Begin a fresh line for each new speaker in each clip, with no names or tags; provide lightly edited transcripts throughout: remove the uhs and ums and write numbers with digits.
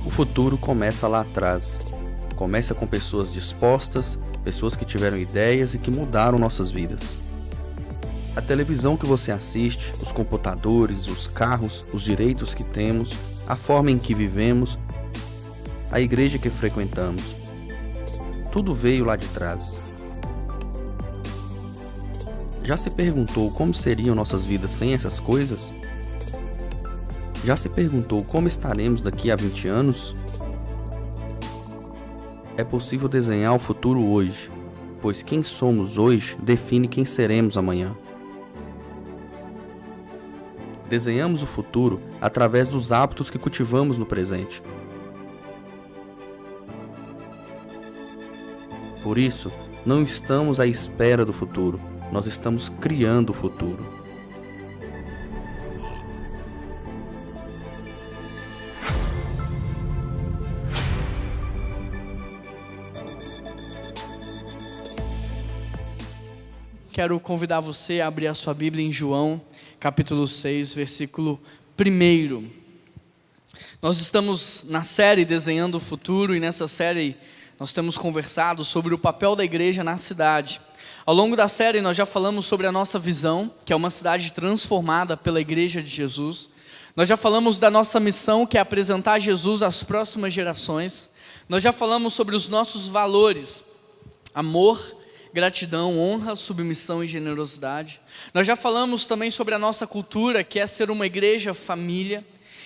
O futuro começa lá atrás. Começa com pessoas dispostas, pessoas que tiveram ideias e que mudaram nossas vidas. A televisão que você assiste, os computadores, os carros, os direitos que temos, a forma em que vivemos, a igreja que frequentamos. Tudo veio lá de trás. Já se perguntou como seriam nossas vidas sem essas coisas? Já se perguntou como estaremos daqui a 20 anos? É possível desenhar o futuro hoje, pois quem somos hoje define quem seremos amanhã. Desenhamos o futuro através dos hábitos que cultivamos no presente. Por isso, não estamos à espera do futuro, nós estamos criando o futuro.
Quero convidar você a abrir a sua Bíblia em João, capítulo 6, versículo 1. Nós estamos na série Desenhando o Futuro e nessa série nós temos conversado sobre o papel da igreja na cidade. Ao longo da série nós já falamos sobre a nossa visão, que é uma cidade transformada pela igreja de Jesus. Nós já falamos da nossa missão, que é apresentar Jesus às próximas gerações. Nós já falamos sobre os nossos valores, amor, gratidão, honra, submissão e generosidade. Nós já falamos também sobre a nossa cultura, que é ser uma igreja família.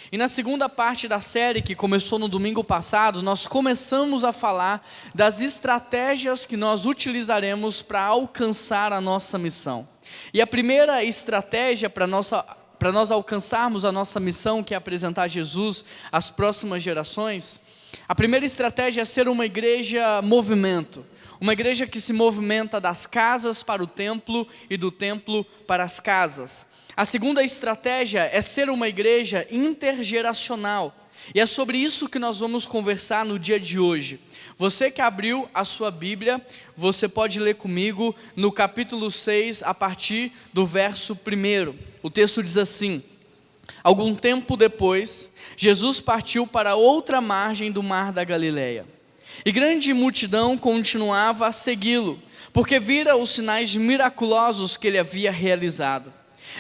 E na segunda parte da série, que começou no domingo passado, nós começamos a falar das estratégias que nós utilizaremos para alcançar a nossa missão. E a primeira estratégia para nós alcançarmos a nossa missão, que é apresentar Jesus às próximas gerações, a primeira estratégia é ser uma igreja movimento. Uma igreja que se movimenta das casas para o templo e do templo para as casas. A segunda estratégia é ser uma igreja intergeracional. E é sobre isso que nós vamos conversar no dia de hoje. Você que abriu a sua Bíblia, você pode ler comigo no capítulo 6, a partir do verso 1. O texto diz assim: Algum tempo depois, Jesus partiu para outra margem do mar da Galileia. E grande multidão continuava a segui-lo, porque vira os sinais miraculosos que ele havia realizado.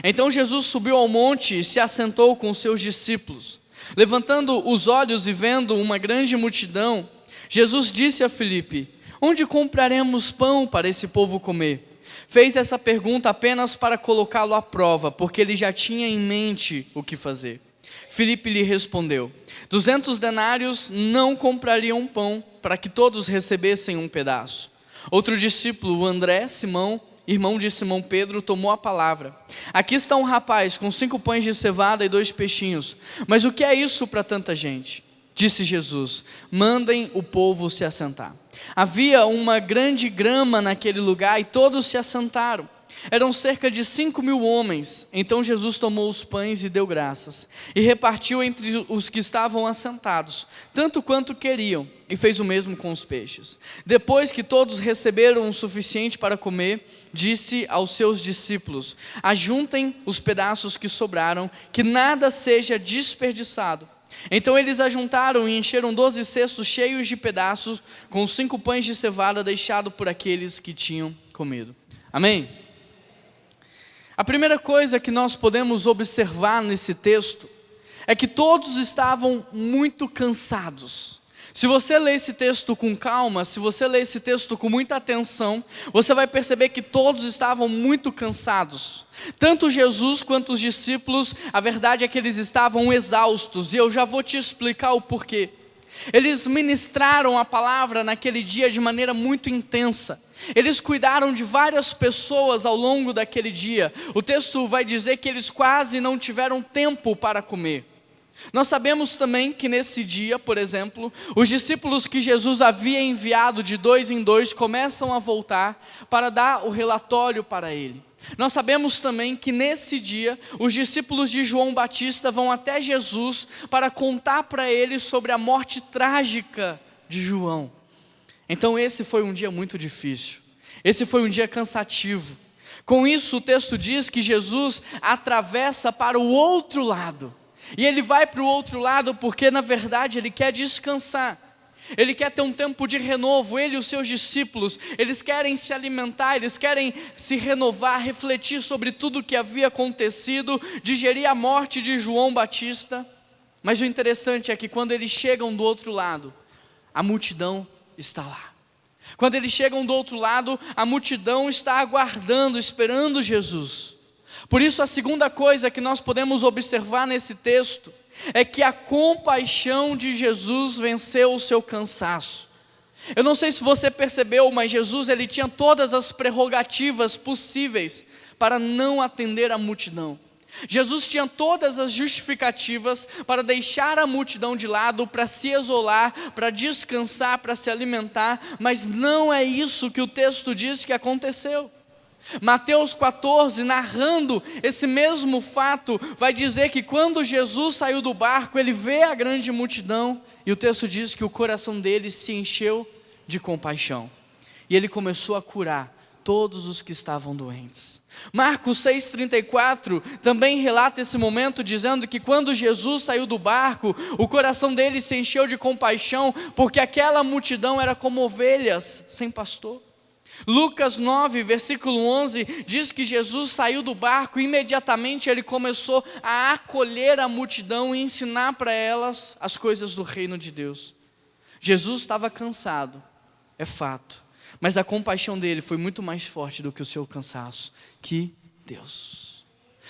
Então Jesus subiu ao monte e se assentou com seus discípulos. Levantando os olhos e vendo uma grande multidão, Jesus disse a Filipe: Onde compraremos pão para esse povo comer? Fez essa pergunta apenas para colocá-lo à prova, porque ele já tinha em mente o que fazer. Filipe lhe respondeu: 200 denários não comprariam pão para que todos recebessem um pedaço. Outro discípulo, o André, Simão, irmão de Simão Pedro, tomou a palavra. Aqui está um rapaz com 5 pães de cevada e 2 peixinhos. Mas o que é isso para tanta gente? Disse Jesus: Mandem o povo se assentar. Havia uma grande grama naquele lugar e todos se assentaram. Eram cerca de 5.000 homens. Então Jesus tomou os pães e deu graças, e repartiu entre os que estavam assentados, tanto quanto queriam, e fez o mesmo com os peixes. Depois que todos receberam o suficiente para comer, disse aos seus discípulos: Ajuntem os pedaços que sobraram, que nada seja desperdiçado. Então eles ajuntaram e encheram 12 cestos cheios de pedaços, com os 5 pães de cevada deixados por aqueles que tinham comido. Amém? A primeira coisa que nós podemos observar nesse texto é que todos estavam muito cansados. Se você ler esse texto com calma, se você ler esse texto com muita atenção, você vai perceber que todos estavam muito cansados. Tanto Jesus quanto os discípulos, a verdade é que eles estavam exaustos, e eu já vou te explicar o porquê. Eles ministraram a palavra naquele dia de maneira muito intensa. Eles cuidaram de várias pessoas ao longo daquele dia. O texto vai dizer que eles quase não tiveram tempo para comer. Nós sabemos também que nesse dia, por exemplo, os discípulos que Jesus havia enviado de 2 em 2 começam a voltar para dar o relatório para ele. Nós sabemos também que nesse dia, os discípulos de João Batista vão até Jesus para contar para ele sobre a morte trágica de João. Então esse foi um dia muito difícil, esse foi um dia cansativo. Com isso o texto diz que Jesus atravessa para o outro lado. E ele vai para o outro lado porque, na verdade, ele quer descansar. Ele quer ter um tempo de renovo. Ele e os seus discípulos, eles querem se alimentar, eles querem se renovar, refletir sobre tudo o que havia acontecido, digerir a morte de João Batista. Mas o interessante é que quando eles chegam do outro lado, a multidão está lá. Quando eles chegam do outro lado, a multidão está aguardando, esperando Jesus. Por isso, a segunda coisa que nós podemos observar nesse texto é que a compaixão de Jesus venceu o seu cansaço. Eu não sei se você percebeu, mas Jesus, ele tinha todas as prerrogativas possíveis para não atender a multidão. Jesus tinha todas as justificativas para deixar a multidão de lado, para se isolar, para descansar, para se alimentar, mas não é isso que o texto diz que aconteceu. Mateus 14, narrando esse mesmo fato, vai dizer que quando Jesus saiu do barco, ele vê a grande multidão, e o texto diz que o coração dele se encheu de compaixão, e ele começou a curar todos os que estavam doentes. Marcos 6,34 também relata esse momento, dizendo que quando Jesus saiu do barco, o coração dele se encheu de compaixão, porque aquela multidão era como ovelhas sem pastor. Lucas 9, versículo 11, diz que Jesus saiu do barco e imediatamente ele começou a acolher a multidão e ensinar para elas as coisas do reino de Deus. Jesus estava cansado, é fato, mas a compaixão dele foi muito mais forte do que o seu cansaço. Que Deus!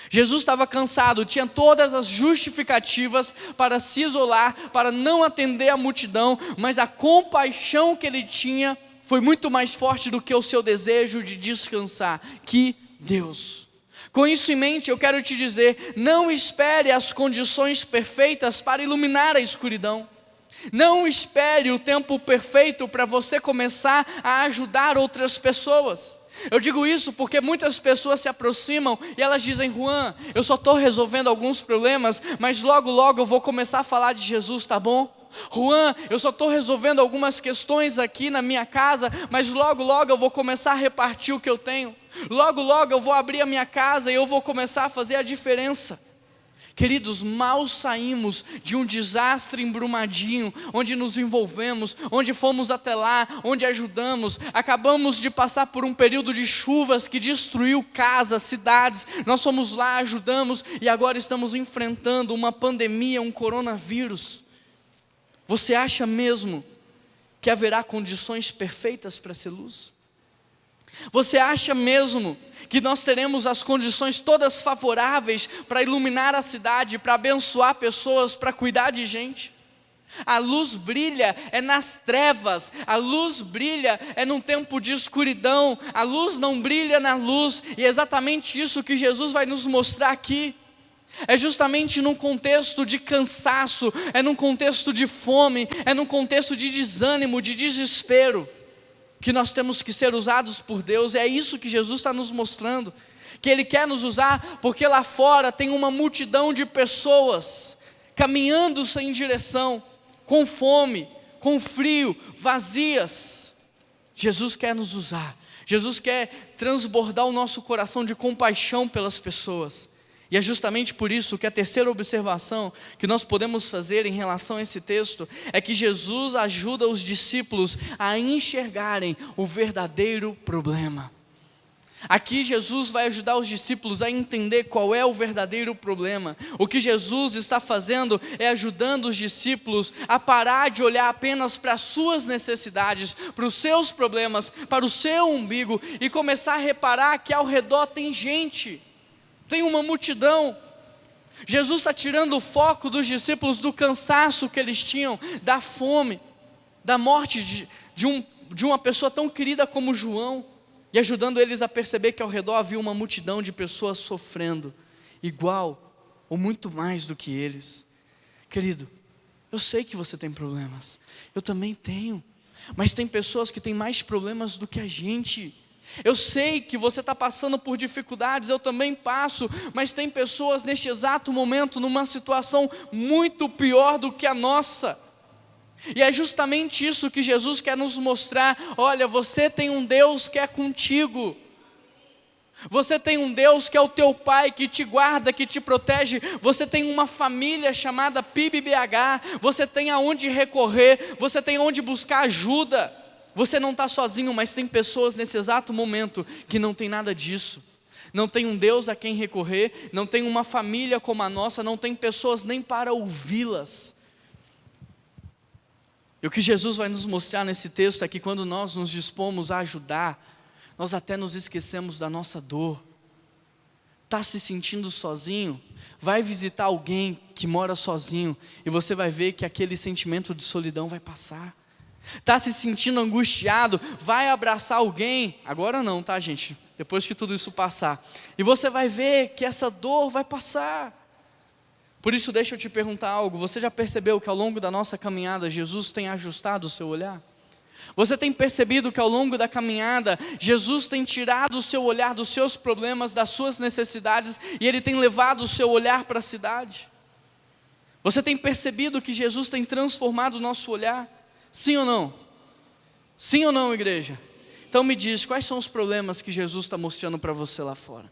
Jesus estava cansado, tinha todas as justificativas para se isolar, para não atender a multidão, mas a compaixão que ele tinha foi muito mais forte do que o seu desejo de descansar. Que Deus! Com isso em mente, eu quero te dizer, não espere as condições perfeitas para iluminar a escuridão. Não espere o tempo perfeito para você começar a ajudar outras pessoas. Eu digo isso porque muitas pessoas se aproximam e elas dizem: Juan, eu só estou resolvendo alguns problemas, mas logo logo eu vou começar a falar de Jesus, tá bom? Juan, eu só estou resolvendo algumas questões aqui na minha casa, mas logo logo eu vou começar a repartir o que eu tenho. Logo logo eu vou abrir a minha casa e eu vou começar a fazer a diferença. Queridos, mal saímos de um desastre em Brumadinho, onde nos envolvemos, onde fomos até lá, onde ajudamos, acabamos de passar por um período de chuvas que destruiu casas, cidades, nós fomos lá, ajudamos e agora estamos enfrentando uma pandemia, um coronavírus. Você acha mesmo que haverá condições perfeitas para ser luz? Você acha mesmo que nós teremos as condições todas favoráveis para iluminar a cidade, para abençoar pessoas, para cuidar de gente? A luz brilha é nas trevas, a luz brilha é num tempo de escuridão, a luz não brilha na luz, e é exatamente isso que Jesus vai nos mostrar aqui. É justamente num contexto de cansaço, é num contexto de fome, é num contexto de desânimo, de desespero, que nós temos que ser usados por Deus. É isso que Jesus está nos mostrando, que Ele quer nos usar, porque lá fora tem uma multidão de pessoas, caminhando sem direção, com fome, com frio, vazias. Jesus quer nos usar, Jesus quer transbordar o nosso coração de compaixão pelas pessoas. E é justamente por isso que a terceira observação que nós podemos fazer em relação a esse texto é que Jesus ajuda os discípulos a enxergarem o verdadeiro problema. Aqui Jesus vai ajudar os discípulos a entender qual é o verdadeiro problema. O que Jesus está fazendo é ajudando os discípulos a parar de olhar apenas para as suas necessidades, para os seus problemas, para o seu umbigo e começar a reparar que ao redor tem gente. Tem uma multidão. Jesus está tirando o foco dos discípulos do cansaço que eles tinham, da fome, da morte de uma pessoa tão querida como João, e ajudando eles a perceber que ao redor havia uma multidão de pessoas sofrendo, igual ou muito mais do que eles. Querido, eu sei que você tem problemas, eu também tenho, mas tem pessoas que têm mais problemas do que a gente. Eu sei que você está passando por dificuldades, eu também passo, mas tem pessoas neste exato momento numa situação muito pior do que a nossa. E é justamente isso que Jesus quer nos mostrar. Olha, você tem um Deus que é contigo. Você tem um Deus que é o teu Pai, que te guarda, que te protege. Você tem uma família chamada PIBBH. Você tem aonde recorrer, você tem onde buscar ajuda. Você não está sozinho, mas tem pessoas nesse exato momento que não tem nada disso. Não tem um Deus a quem recorrer, não tem uma família como a nossa, não tem pessoas nem para ouvi-las. E o que Jesus vai nos mostrar nesse texto é que quando nós nos dispomos a ajudar, nós até nos esquecemos da nossa dor. Está se sentindo sozinho? Vai visitar alguém que mora sozinho e você vai ver que aquele sentimento de solidão vai passar. Está se sentindo angustiado? Vai abraçar alguém. Agora não, tá, gente? Depois que tudo isso passar. E você vai ver que essa dor vai passar. Por isso deixa eu te perguntar algo. Você já percebeu que ao longo da nossa caminhada Jesus tem ajustado o seu olhar? Você tem percebido que ao longo da caminhada, Jesus tem tirado o seu olhar dos seus problemas, das suas necessidades, e Ele tem levado o seu olhar para a cidade? Você tem percebido que Jesus tem transformado o nosso olhar? Sim ou não? Sim ou não, igreja? Então me diz, quais são os problemas que Jesus está mostrando para você lá fora?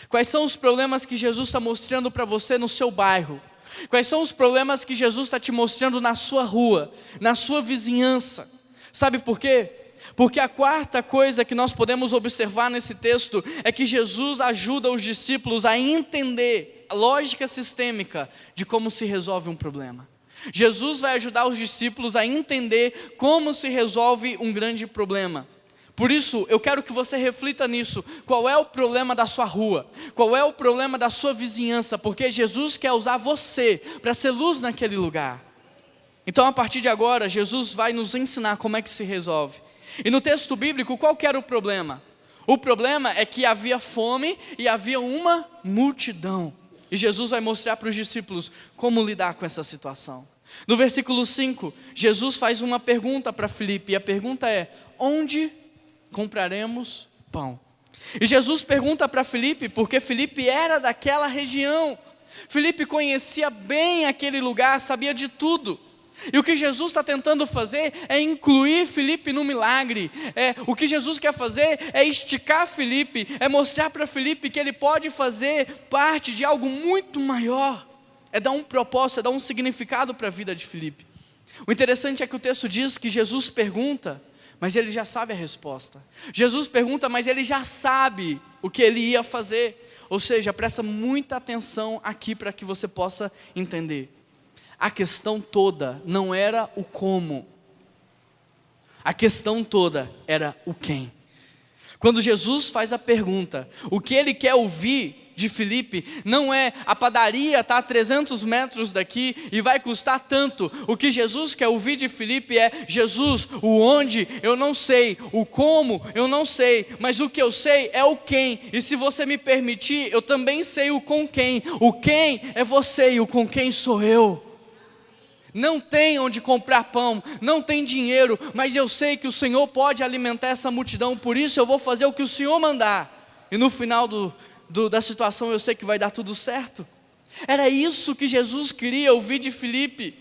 Quais são os problemas que Jesus está mostrando para você no seu bairro? Quais são os problemas que Jesus está te mostrando na sua rua, na sua vizinhança? Sabe por quê? Porque a quarta coisa que nós podemos observar nesse texto é que Jesus ajuda os discípulos a entender a lógica sistêmica de como se resolve um problema. Jesus vai ajudar os discípulos a entender como se resolve um grande problema. Por isso, eu quero que você reflita nisso. Qual é o problema da sua rua? Qual é o problema da sua vizinhança? Porque Jesus quer usar você para ser luz naquele lugar. Então, a partir de agora, Jesus vai nos ensinar como é que se resolve. E no texto bíblico, qual que era o problema? O problema é que havia fome e havia uma multidão. E Jesus vai mostrar para os discípulos como lidar com essa situação. No versículo 5, Jesus faz uma pergunta para Filipe. E a pergunta é: onde compraremos pão? E Jesus pergunta para Filipe, porque Filipe era daquela região. Filipe conhecia bem aquele lugar, sabia de tudo. E o que Jesus está tentando fazer é incluir Filipe no milagre. O que Jesus quer fazer é esticar Filipe, é mostrar para Filipe que ele pode fazer parte de algo muito maior. É dar um propósito, é dar um significado para a vida de Filipe. O interessante é que o texto diz que Jesus pergunta, mas ele já sabe a resposta. Jesus pergunta, mas ele já sabe o que ele ia fazer. Ou seja, presta muita atenção aqui para que você possa entender. A questão toda não era o como. A questão toda era o quem. Quando Jesus faz a pergunta, o que ele quer ouvir de Filipe não é: a padaria está a 300 metros daqui e vai custar tanto. O que Jesus quer ouvir de Filipe é: Jesus, o onde eu não sei, o como eu não sei, mas o que eu sei é o quem. E se você me permitir, eu também sei o com quem. O quem é você e o com quem sou eu. Não tem onde comprar pão, não tem dinheiro, mas eu sei que o Senhor pode alimentar essa multidão, por isso eu vou fazer o que o Senhor mandar. E no final da situação eu sei que vai dar tudo certo. Era isso que Jesus queria ouvir de Filipe.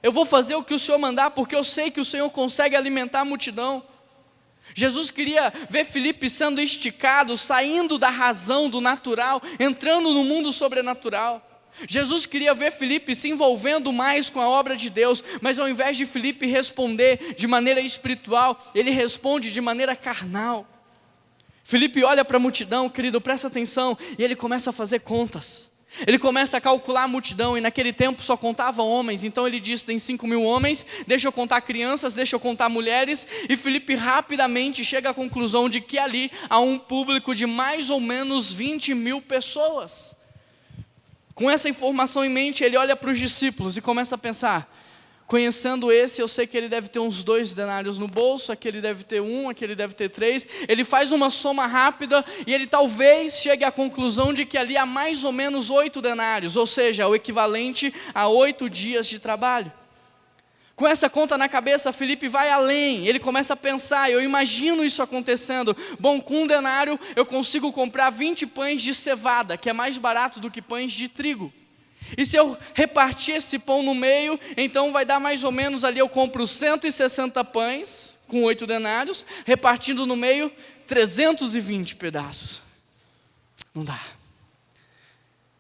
Eu vou fazer o que o Senhor mandar, porque eu sei que o Senhor consegue alimentar a multidão. Jesus queria ver Filipe sendo esticado, saindo da razão, do natural, entrando no mundo sobrenatural. Jesus queria ver Filipe se envolvendo mais com a obra de Deus, mas ao invés de Filipe responder de maneira espiritual, ele responde de maneira carnal. Filipe olha para a multidão, querido, presta atenção, e ele começa a fazer contas. Ele começa a calcular a multidão, e naquele tempo só contava homens. Então ele diz: tem 5.000 homens, deixa eu contar crianças, deixa eu contar mulheres. E Filipe rapidamente chega à conclusão de que ali há um público de mais ou menos 20.000 pessoas. Com essa informação em mente, ele olha para os discípulos e começa a pensar: conhecendo esse, eu sei que ele deve ter uns 2 denários no bolso, aquele deve ter 1, aquele deve ter 3. Ele faz uma soma rápida e ele talvez chegue à conclusão de que ali há mais ou menos 8 denários, ou seja, o equivalente a 8 dias de trabalho. Com essa conta na cabeça, Filipe vai além, ele começa a pensar: eu imagino isso acontecendo. Bom, com 1 denário eu consigo comprar 20 pães de cevada, que é mais barato do que pães de trigo. E se eu repartir esse pão no meio, então vai dar mais ou menos ali, eu compro 160 pães, com 8 denários, repartindo no meio, 320 pedaços. Não dá.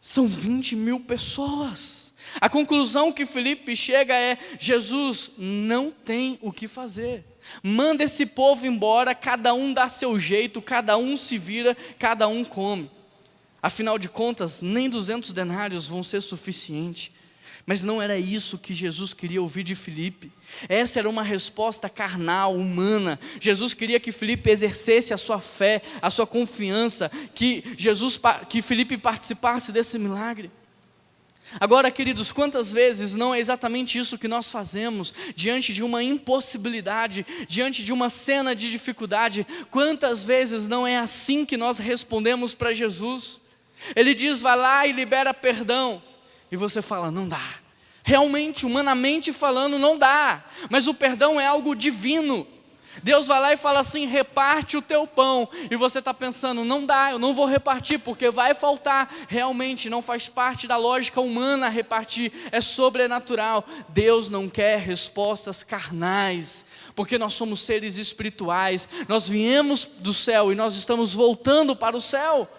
São 20.000 pessoas. A conclusão que Filipe chega é: Jesus não tem o que fazer. Manda esse povo embora, cada um dá seu jeito, cada um se vira, cada um come. Afinal de contas, nem 200 denários vão ser suficiente. Mas não era isso que Jesus queria ouvir de Filipe. Essa era uma resposta carnal, humana. Jesus queria que Filipe exercesse a sua fé, a sua confiança, que Filipe participasse desse milagre. Agora, queridos, quantas vezes não é exatamente isso que nós fazemos diante de uma impossibilidade, diante de uma cena de dificuldade? Quantas vezes não é assim que nós respondemos para Jesus? Ele diz: vai lá e libera perdão. E você fala: não dá. Realmente, humanamente falando, não dá. Mas o perdão é algo divino. Deus vai lá e fala assim: reparte o teu pão. E você está pensando: não dá, eu não vou repartir, porque vai faltar. Realmente não faz parte da lógica humana repartir, é sobrenatural. Deus não quer respostas carnais, porque nós somos seres espirituais. Nós viemos do céu e nós estamos voltando para o céu.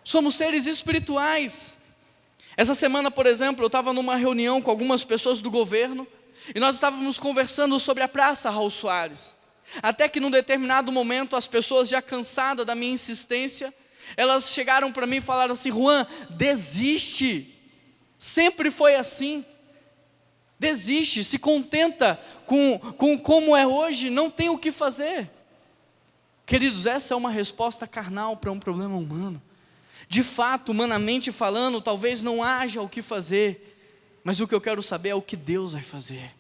Somos seres espirituais. Essa semana, por exemplo, eu estava numa reunião com algumas pessoas do governo, e nós estávamos conversando sobre a Praça Raul Soares. Até que num determinado momento, as pessoas já cansadas da minha insistência, elas chegaram para mim e falaram assim: Juan, desiste, sempre foi assim, desiste, se contenta com como é hoje, não tem o que fazer. Queridos, essa é uma resposta carnal para um problema humano. De fato, humanamente falando, talvez não haja o que fazer, mas o que eu quero saber é o que Deus vai fazer.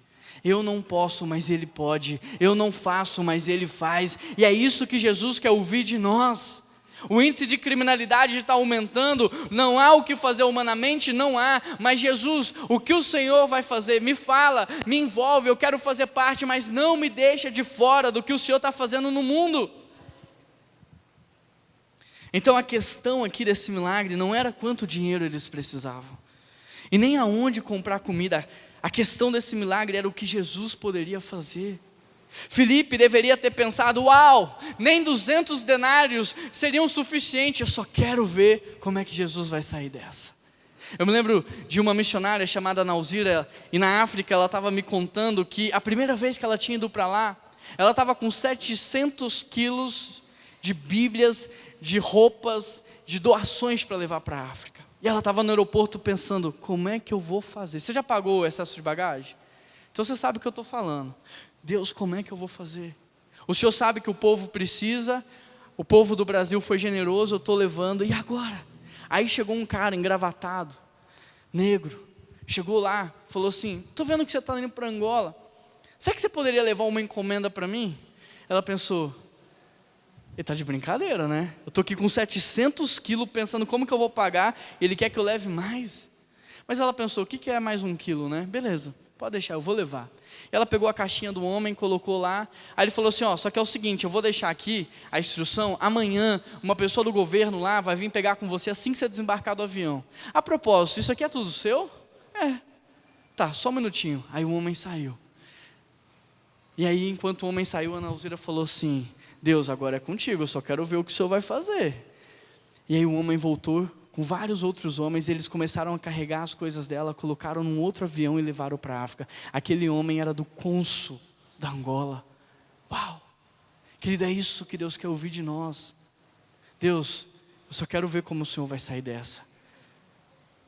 Eu não posso, mas Ele pode. Eu não faço, mas Ele faz. E é isso que Jesus quer ouvir de nós. O índice de criminalidade está aumentando. Não há o que fazer humanamente, não há. Mas Jesus, o que o Senhor vai fazer? Me fala, me envolve, eu quero fazer parte, mas não me deixa de fora do que o Senhor está fazendo no mundo. Então a questão aqui desse milagre não era quanto dinheiro eles precisavam, e nem aonde comprar comida. A questão desse milagre era o que Jesus poderia fazer. Filipe deveria ter pensado: uau, nem 200 denários seriam suficientes, eu só quero ver como é que Jesus vai sair dessa. Eu me lembro de uma missionária chamada Nauzira, e na África ela estava me contando que a primeira vez que ela tinha ido para lá, ela estava com 700 quilos de bíblias, de roupas, de doações para levar para a África. E ela estava no aeroporto pensando: como é que eu vou fazer? Você já pagou o excesso de bagagem? Então você sabe o que eu estou falando. Deus, como é que eu vou fazer? O Senhor sabe que o povo precisa, o povo do Brasil foi generoso, eu estou levando, e agora? Aí chegou um cara engravatado, negro, chegou lá, falou assim: estou vendo que você está indo para Angola, será que você poderia levar uma encomenda para mim? Ela pensou: ele está de brincadeira, né? Eu estou aqui com 700 quilos pensando como que eu vou pagar, ele quer que eu leve mais. Mas ela pensou: o que é mais 1 quilo, né? Beleza, pode deixar, eu vou levar. E ela pegou a caixinha do homem, colocou lá. Aí ele falou assim: ó, só que é o seguinte, eu vou deixar aqui a instrução, amanhã uma pessoa do governo lá vai vir pegar com você assim que você desembarcar do avião. A propósito, isso aqui é tudo seu? É. Tá, só um minutinho. Aí o homem saiu. E aí, enquanto o homem saiu, a Ana Alzira falou assim: Deus, agora é contigo, eu só quero ver o que o Senhor vai fazer. E aí o homem voltou com vários outros homens, eles começaram a carregar as coisas dela, colocaram num outro avião e levaram para a África. Aquele homem era do cônsul da Angola. Uau! Querido, é isso que Deus quer ouvir de nós. Deus, eu só quero ver como o Senhor vai sair dessa.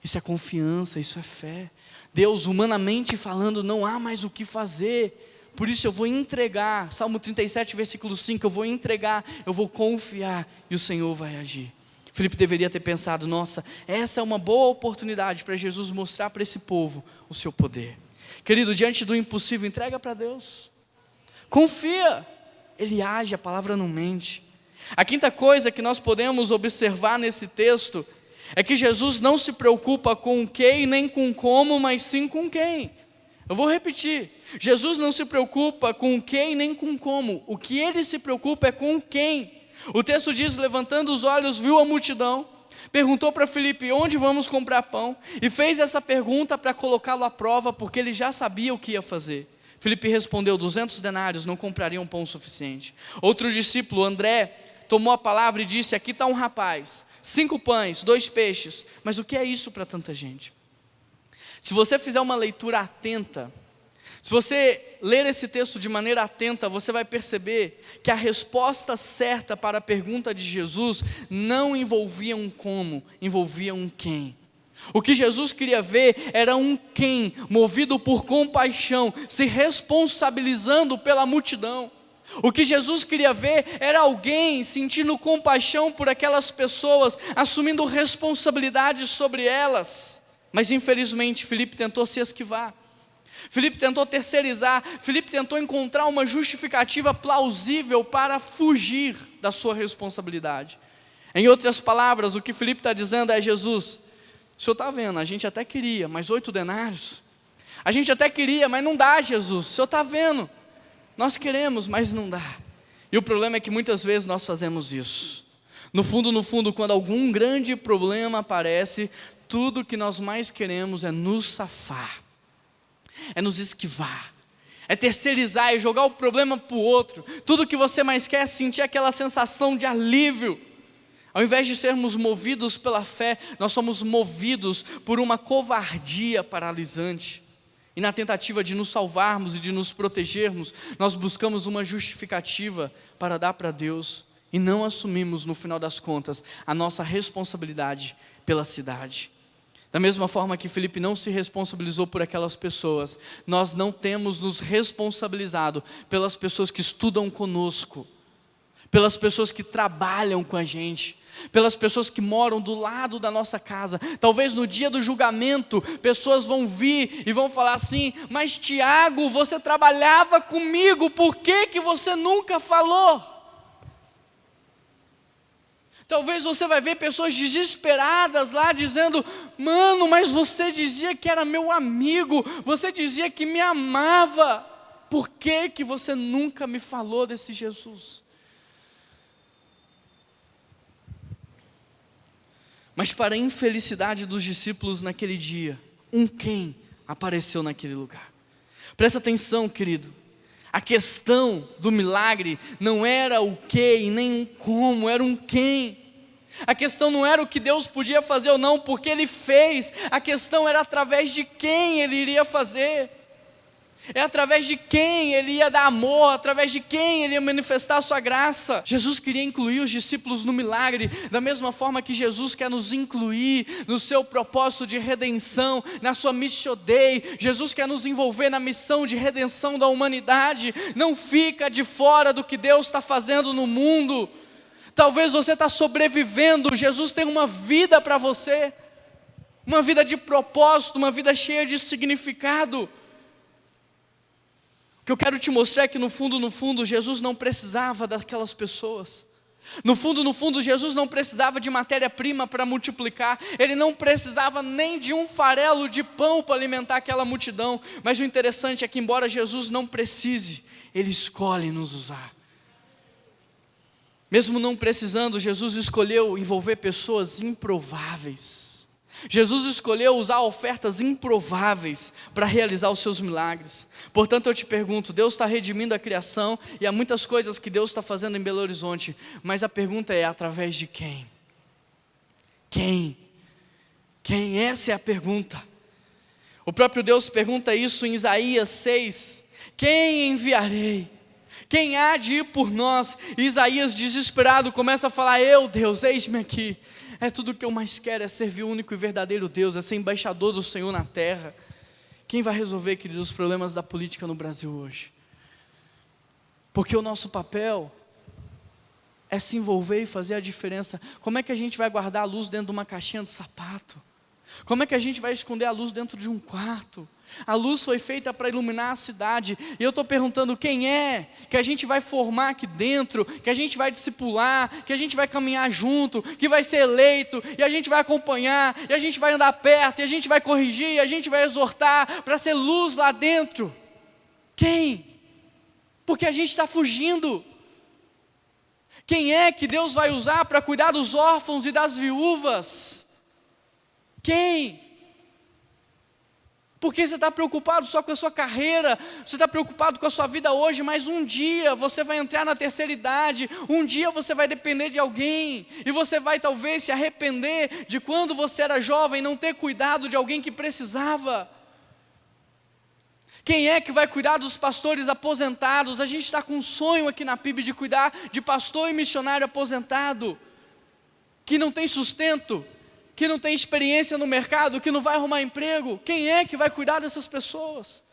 Isso é confiança, isso é fé. Deus, humanamente falando, não há mais o que fazer. Por isso eu vou entregar, Salmo 37, versículo 5, eu vou entregar, eu vou confiar e o Senhor vai agir. Filipe deveria ter pensado: nossa, essa é uma boa oportunidade para Jesus mostrar para esse povo o seu poder. Querido, diante do impossível, entrega para Deus. Confia, Ele age, a palavra não mente. A quinta coisa que nós podemos observar nesse texto é que Jesus não se preocupa com o que nem com como, mas sim com quem. Eu vou repetir: Jesus não se preocupa com o que nem com como, o que Ele se preocupa é com quem. O texto diz: levantando os olhos, viu a multidão, perguntou para Filipe: onde vamos comprar pão? E fez essa pergunta para colocá-lo à prova, porque ele já sabia o que ia fazer. Filipe respondeu: 200 denários não comprariam pão suficiente. Outro discípulo, André, tomou a palavra e disse: aqui está um rapaz, 5 pães, 2 peixes, mas o que é isso para tanta gente? Se você fizer uma leitura atenta, se você ler esse texto de maneira atenta, você vai perceber que a resposta certa para a pergunta de Jesus não envolvia um como, envolvia um quem. O que Jesus queria ver era um quem, movido por compaixão, se responsabilizando pela multidão. O que Jesus queria ver era alguém sentindo compaixão por aquelas pessoas, assumindo responsabilidade sobre elas. Mas infelizmente Filipe tentou se esquivar, Filipe tentou terceirizar, Filipe tentou encontrar uma justificativa plausível para fugir da sua responsabilidade. Em outras palavras, o que Filipe está dizendo é: Jesus, o senhor está vendo, a gente até queria, mas 8 denários, a gente até queria, mas não dá, Jesus, o senhor está vendo, nós queremos, mas não dá. E o problema é que muitas vezes nós fazemos isso. No fundo, quando algum grande problema aparece, tudo que nós mais queremos é nos safar, é nos esquivar, é terceirizar e jogar o problema para o outro. Tudo que você mais quer é sentir aquela sensação de alívio. Ao invés de sermos movidos pela fé, nós somos movidos por uma covardia paralisante. E na tentativa de nos salvarmos e de nos protegermos, nós buscamos uma justificativa para dar para Deus e não assumimos, no final das contas, a nossa responsabilidade pela cidade. Da mesma forma que Filipe não se responsabilizou por aquelas pessoas, nós não temos nos responsabilizado pelas pessoas que estudam conosco, pelas pessoas que trabalham com a gente, pelas pessoas que moram do lado da nossa casa. Talvez no dia do julgamento, pessoas vão vir e vão falar assim: mas Tiago, você trabalhava comigo, por que você nunca falou? Talvez você vai ver pessoas desesperadas lá dizendo: mano, mas você dizia que era meu amigo, você dizia que me amava, por que você nunca me falou desse Jesus? Mas para a infelicidade dos discípulos naquele dia, um quem apareceu naquele lugar. Presta atenção, querido. A questão do milagre não era o que e nem um como, era um quem. A questão não era o que Deus podia fazer ou não, porque Ele fez. A questão era através de quem Ele iria fazer. É através de quem Ele ia dar amor, através de quem Ele ia manifestar a sua graça. Jesus queria incluir os discípulos no milagre, da mesma forma que Jesus quer nos incluir no seu propósito de redenção, na sua Missio Dei. Jesus quer nos envolver na missão de redenção da humanidade. Não fica de fora do que Deus está fazendo no mundo. Talvez você está sobrevivendo, Jesus tem uma vida para você, uma vida de propósito, uma vida cheia de significado. O que eu quero te mostrar é que no fundo, Jesus não precisava daquelas pessoas. No fundo, Jesus não precisava de matéria-prima para multiplicar. Ele não precisava nem de um farelo de pão para alimentar aquela multidão. Mas o interessante é que, embora Jesus não precise, Ele escolhe nos usar. Mesmo não precisando, Jesus escolheu envolver pessoas improváveis. Jesus escolheu usar ofertas improváveis para realizar os seus milagres. Portanto, eu te pergunto: Deus está redimindo a criação e há muitas coisas que Deus está fazendo em Belo Horizonte, mas a pergunta é: através de quem? Quem? Quem? Essa é a pergunta. O próprio Deus pergunta isso em Isaías 6: quem enviarei? Quem há de ir por nós? E Isaías, desesperado, começa a falar: eu, Deus, eis-me aqui. É tudo o que eu mais quero, é servir o único e verdadeiro Deus, é ser embaixador do Senhor na terra. Quem vai resolver, queridos, os problemas da política no Brasil hoje? Porque o nosso papel é se envolver e fazer a diferença. Como é que a gente vai guardar a luz dentro de uma caixinha de sapato? Como é que a gente vai esconder a luz dentro de um quarto? A luz foi feita para iluminar a cidade. E eu estou perguntando: quem é que a gente vai formar aqui dentro, que a gente vai discipular, que a gente vai caminhar junto, que vai ser eleito, e a gente vai acompanhar, e a gente vai andar perto, e a gente vai corrigir, e a gente vai exortar, para ser luz lá dentro? Quem? Porque a gente está fugindo. Quem é que Deus vai usar para cuidar dos órfãos e das viúvas? Quem? Porque você está preocupado só com a sua carreira, você está preocupado com a sua vida hoje, mas um dia você vai entrar na terceira idade, um dia você vai depender de alguém, e você vai talvez se arrepender de quando você era jovem, não ter cuidado de alguém que precisava. Quem é que vai cuidar dos pastores aposentados? A gente está com um sonho aqui na PIB de cuidar de pastor e missionário aposentado, que não tem sustento, que não tem experiência no mercado, que não vai arrumar emprego. Quem é que vai cuidar dessas pessoas?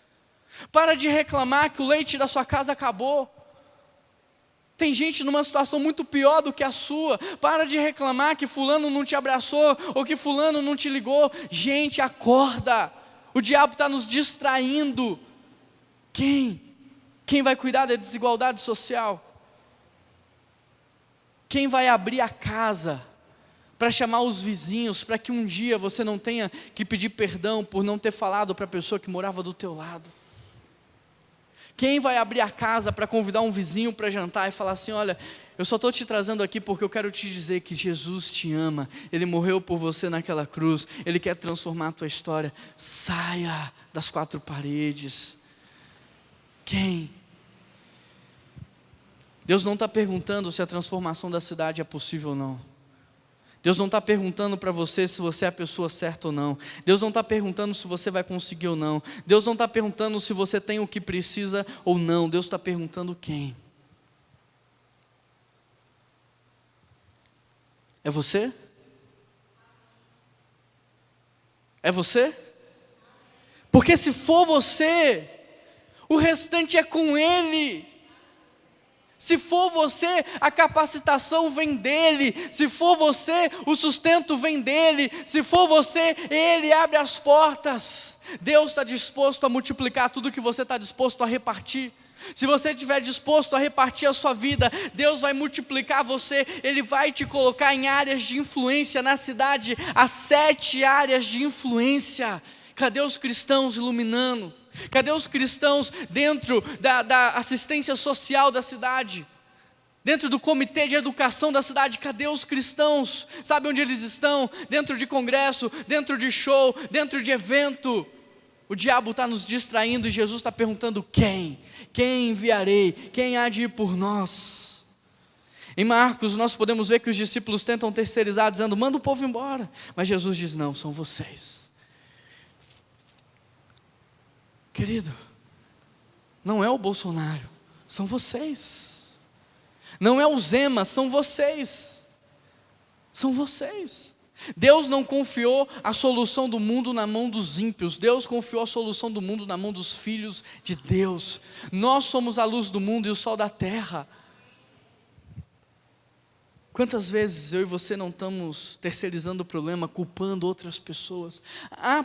Para de reclamar que o leite da sua casa acabou. Tem gente numa situação muito pior do que a sua. Para de reclamar que fulano não te abraçou, ou que fulano não te ligou. Gente, acorda. O diabo está nos distraindo. Quem? Quem vai cuidar da desigualdade social? Quem vai abrir a casa para chamar os vizinhos, para que um dia você não tenha que pedir perdão por não ter falado para a pessoa que morava do teu lado? Quem vai abrir a casa para convidar um vizinho para jantar e falar assim: olha, eu só estou te trazendo aqui porque eu quero te dizer que Jesus te ama, Ele morreu por você naquela cruz, Ele quer transformar a tua história. Saia das quatro paredes. Quem? Deus não está perguntando se a transformação da cidade é possível ou não. Deus não está perguntando para você se você é a pessoa certa ou não. Deus não está perguntando se você vai conseguir ou não. Deus não está perguntando se você tem o que precisa ou não. Deus está perguntando quem. É você? É você? Porque se for você, o restante é com Ele. Se for você, a capacitação vem dEle. Se for você, o sustento vem dEle. Se for você, Ele abre as portas. Deus está disposto a multiplicar tudo que você está disposto a repartir. Se você estiver disposto a repartir a sua vida, Deus vai multiplicar você. Ele vai te colocar em áreas de influência na cidade. Há 7 áreas de influência. Cadê os cristãos iluminando? Cadê os cristãos dentro da assistência social da cidade? Dentro do comitê de educação da cidade? Cadê os cristãos? Sabe onde eles estão? Dentro de congresso, dentro de show, dentro de evento. O diabo está nos distraindo e Jesus está perguntando: quem? Quem enviarei? Quem há de ir por nós? Em Marcos nós podemos ver que os discípulos tentam terceirizar, dizendo: manda o povo embora. Mas Jesus diz: não, são vocês. Querido, não é o Bolsonaro, são vocês. Não é o Zema, são vocês. São vocês. Deus não confiou a solução do mundo na mão dos ímpios. Deus confiou a solução do mundo na mão dos filhos de Deus. Nós somos a luz do mundo e o sol da terra. Quantas vezes eu e você não estamos terceirizando o problema, culpando outras pessoas?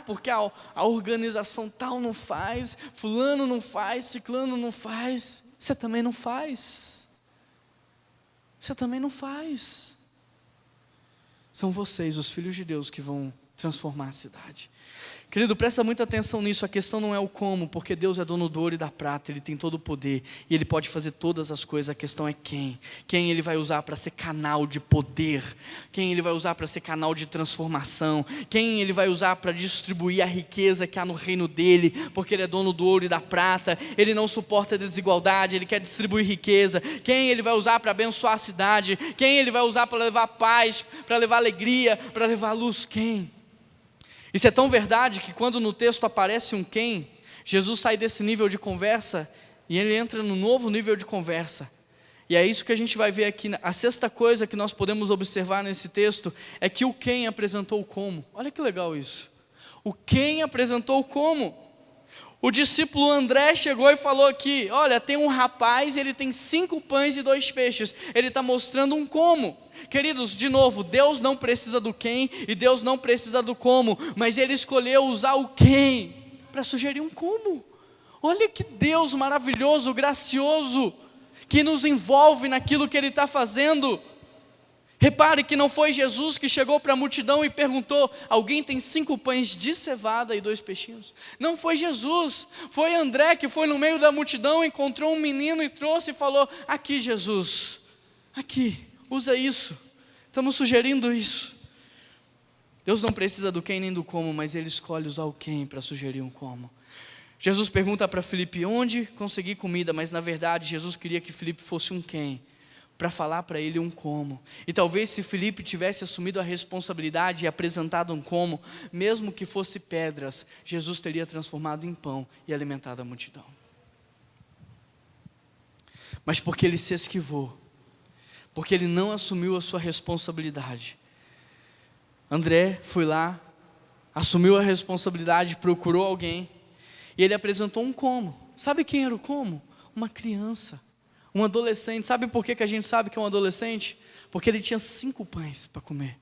Porque a organização tal não faz, fulano não faz, ciclano não faz. Você também não faz. Você também não faz. São vocês, os filhos de Deus, que vão transformar a cidade. Querido, presta muita atenção nisso. A questão não é o como, porque Deus é dono do ouro e da prata. Ele tem todo o poder e Ele pode fazer todas as coisas. A questão é quem. Quem Ele vai usar para ser canal de poder. Quem Ele vai usar para ser canal de transformação. Quem Ele vai usar para distribuir a riqueza que há no reino dEle, porque Ele é dono do ouro e da prata. Ele não suporta a desigualdade, Ele quer distribuir riqueza. Quem Ele vai usar para abençoar a cidade. Quem Ele vai usar para levar paz, para levar alegria, para levar luz. Quem? Isso é tão verdade que quando no texto aparece um quem, Jesus sai desse nível de conversa e Ele entra no novo nível de conversa. E é isso que a gente vai ver aqui. A sexta coisa que nós podemos observar nesse texto é que o quem apresentou o como. Olha que legal isso. O quem apresentou o como. O discípulo André chegou e falou aqui: olha, tem um rapaz, ele tem 5 pães e 2 peixes. Ele está mostrando um como. Queridos, de novo, Deus não precisa do quem e Deus não precisa do como, mas Ele escolheu usar o quem para sugerir um como. Olha que Deus maravilhoso, gracioso, que nos envolve naquilo que Ele está fazendo. Repare que não foi Jesus que chegou para a multidão e perguntou: alguém tem 5 pães de cevada e 2 peixinhos? Não foi Jesus, foi André que foi no meio da multidão, encontrou um menino e trouxe e falou: aqui, Jesus, aqui, usa isso, estamos sugerindo isso. Deus não precisa do quem nem do como, mas Ele escolhe usar o quem para sugerir um como. Jesus pergunta para Filipe onde conseguir comida, mas na verdade Jesus queria que Filipe fosse um quem, para falar para ele um como. E talvez se Filipe tivesse assumido a responsabilidade e apresentado um como, mesmo que fosse pedras, Jesus teria transformado em pão e alimentado a multidão. Mas porque ele se esquivou, porque ele não assumiu a sua responsabilidade, André foi lá, assumiu a responsabilidade, procurou alguém, e ele apresentou um como. Sabe quem era o como? Uma criança, um adolescente. Sabe por que a gente sabe que é um adolescente? Porque ele tinha 5 pães para comer.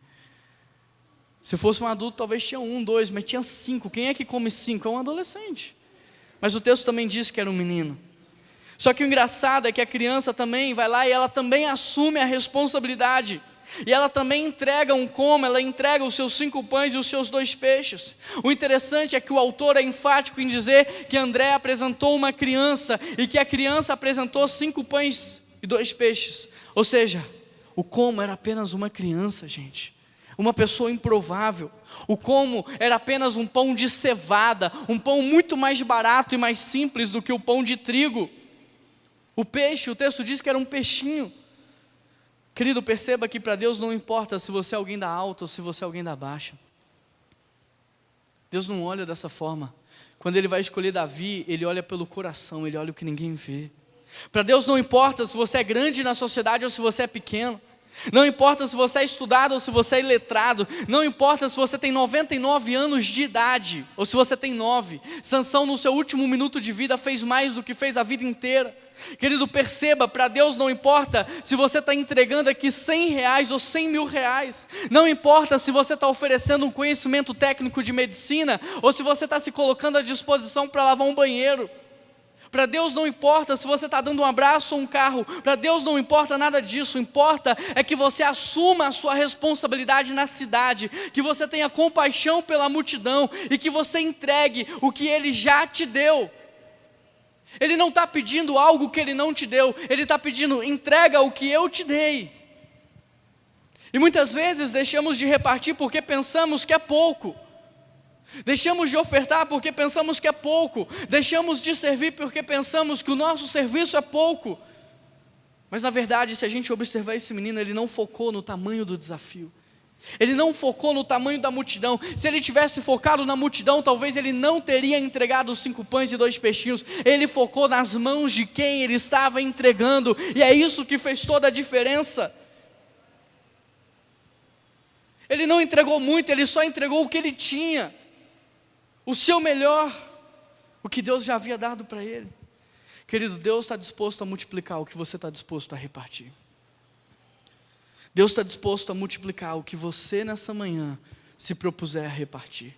Se fosse um adulto talvez tinha 1, 2, mas tinha 5. Quem é que come 5? É um adolescente. Mas o texto também diz que era um menino. Só que o engraçado é que a criança também vai lá e ela também assume a responsabilidade. E ela também entrega um como, ela entrega os seus 5 pães e os seus 2 peixes. O interessante é que o autor é enfático em dizer que André apresentou uma criança e que a criança apresentou 5 pães e 2 peixes. Ou seja, o como era apenas uma criança, gente. Uma pessoa improvável. O como era apenas um pão de cevada, um pão muito mais barato e mais simples do que o pão de trigo. O peixe, o texto diz que era um peixinho. Querido, perceba que para Deus não importa se você é alguém da alta ou se você é alguém da baixa. Deus não olha dessa forma. Quando Ele vai escolher Davi, Ele olha pelo coração, Ele olha o que ninguém vê. Para Deus não importa se você é grande na sociedade ou se você é pequeno. Não importa se você é estudado ou se você é iletrado. Não importa se você tem 99 anos de idade ou se você tem 9. Sansão no seu último minuto de vida fez mais do que fez a vida inteira. Querido, perceba, para Deus não importa se você está entregando aqui R$100 ou R$100.000. Não importa se você está oferecendo um conhecimento técnico de medicina ou se você está se colocando à disposição para lavar um banheiro. Para Deus não importa se você está dando um abraço ou um carro. Para Deus não importa nada disso. Importa é que você assuma a sua responsabilidade na cidade, que você tenha compaixão pela multidão e que você entregue o que Ele já te deu. Ele não está pedindo algo que Ele não te deu. Ele está pedindo, entrega o que eu te dei. E muitas vezes deixamos de repartir porque pensamos que é pouco. Deixamos de ofertar porque pensamos que é pouco. Deixamos de servir porque pensamos que o nosso serviço é pouco. Mas na verdade, se a gente observar esse menino, ele não focou no tamanho do desafio. Ele não focou no tamanho da multidão. Se ele tivesse focado na multidão, talvez ele não teria entregado os 5 pães e 2 peixinhos. Ele focou nas mãos de quem ele estava entregando. E é isso que fez toda a diferença. Ele não entregou muito, ele só entregou o que ele tinha. O seu melhor, o que Deus já havia dado para ele. Querido, Deus está disposto a multiplicar o que você está disposto a repartir. Deus está disposto a multiplicar o que você nessa manhã se propuser a repartir.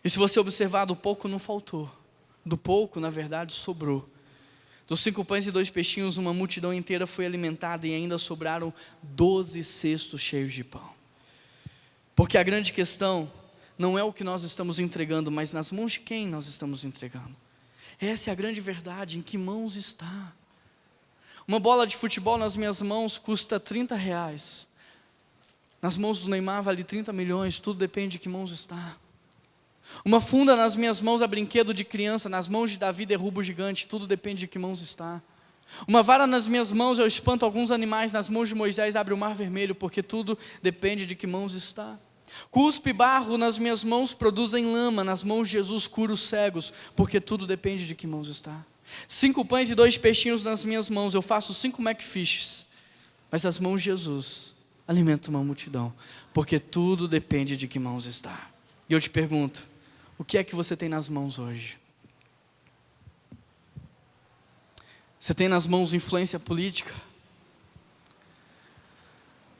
E se você observar, do pouco não faltou. Do pouco, na verdade, sobrou. Dos 5 pães e 2 peixinhos, uma multidão inteira foi alimentada e ainda sobraram 12 cestos cheios de pão. Porque a grande questão não é o que nós estamos entregando, mas nas mãos de quem nós estamos entregando. Essa é a grande verdade, em que mãos está. Uma bola de futebol nas minhas mãos custa R$30. Nas mãos do Neymar vale 30 milhões, tudo depende de que mãos está. Uma funda nas minhas mãos é brinquedo de criança, nas mãos de Davi derruba o gigante, tudo depende de que mãos está. Uma vara nas minhas mãos eu espanto alguns animais, nas mãos de Moisés abre o mar vermelho, porque tudo depende de que mãos está. Cuspe e barro nas minhas mãos produzem lama, nas mãos de Jesus cura os cegos, porque tudo depende de que mãos está. 5 pães e 2 peixinhos nas minhas mãos, eu faço 5 McFishes, mas as mãos de Jesus alimentam uma multidão, porque tudo depende de que mãos está. E eu te pergunto, o que é que você tem nas mãos hoje? Você tem nas mãos influência política?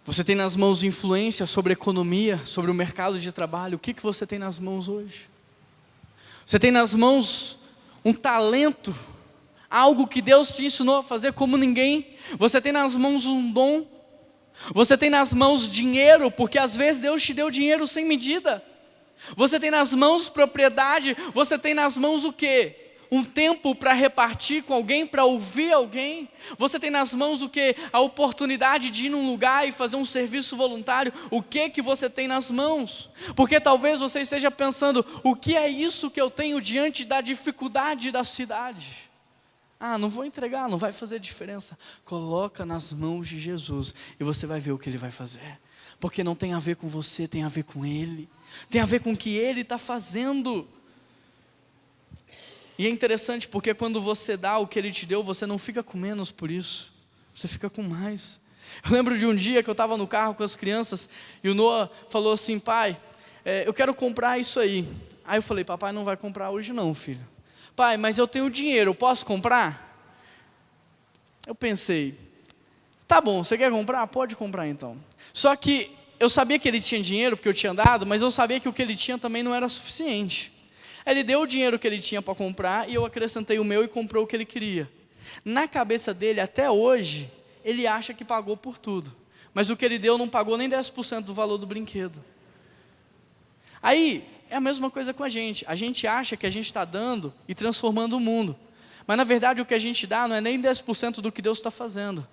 Você tem nas mãos influência sobre a economia, sobre o mercado de trabalho? O que você tem nas mãos hoje? Você tem nas mãos um talento, algo que Deus te ensinou a fazer como ninguém? Você tem nas mãos um dom? Você tem nas mãos dinheiro, porque às vezes Deus te deu dinheiro sem medida. Você tem nas mãos propriedade, você tem nas mãos o quê? um tempo para repartir com alguém, para ouvir alguém? Você tem nas mãos o quê? A oportunidade de ir num lugar e fazer um serviço voluntário. O que você tem nas mãos? Porque talvez você esteja pensando, o que é isso que eu tenho diante da dificuldade da cidade? Não vou entregar, não vai fazer diferença. Coloca nas mãos de Jesus e você vai ver o que Ele vai fazer. Porque não tem a ver com você, tem a ver com Ele. Tem a ver com o que Ele está fazendo. E é interessante porque quando você dá o que Ele te deu, você não fica com menos por isso, você fica com mais. Eu lembro de um dia que eu estava no carro com as crianças e o Noah falou assim, pai, eu quero comprar isso aí. Aí eu falei, papai não vai comprar hoje não, filho. Pai, mas eu tenho dinheiro, eu posso comprar? Eu pensei, tá bom, você quer comprar? Pode comprar então. Só que eu sabia que ele tinha dinheiro, porque eu tinha dado, mas eu sabia que o que ele tinha também não era suficiente. Ele deu o dinheiro que ele tinha para comprar e eu acrescentei o meu e comprou o que ele queria. Na cabeça dele, até hoje, ele acha que pagou por tudo. Mas o que ele deu não pagou nem 10% do valor do brinquedo. Aí, é a mesma coisa com a gente. A gente acha que a gente está dando e transformando o mundo. Mas na verdade o que a gente dá não é nem 10% do que Deus está fazendo.